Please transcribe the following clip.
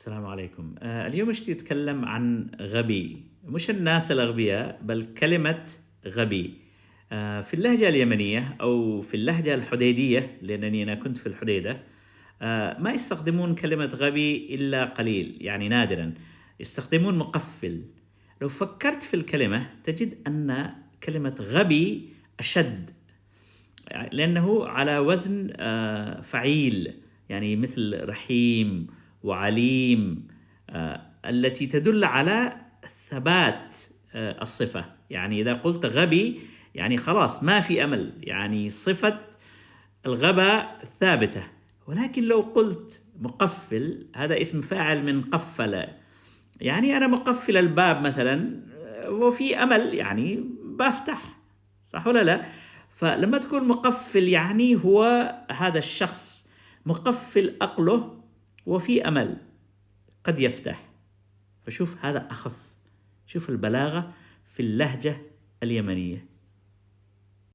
السلام عليكم. اليوم اشتي أتكلم عن غبي، مش الناس الأغبياء بل كلمة غبي. في اللهجة اليمنية أو في اللهجة الحديدية، لأنني أنا كنت في الحديدة. ما يستخدمون كلمة غبي إلا قليل، يعني نادرا. يستخدمون مقفل. لو فكرت في الكلمة تجد أن كلمة غبي أشد، لأنه على وزن فعيل، يعني مثل رحيم وعليم، التي تدل على ثبات الصفة. يعني إذا قلت غبي يعني خلاص ما في أمل، يعني صفة الغباء ثابتة. ولكن لو قلت مقفل، هذا اسم فاعل من قفل، يعني أنا مقفل الباب مثلا، وفي أمل يعني بفتح، صح ولا لا؟ فلما تكون مقفل يعني هو هذا الشخص مقفل عقله وفي أمل قد يفتح. فشوف هذا أخف، شوف البلاغة في اللهجة اليمنية.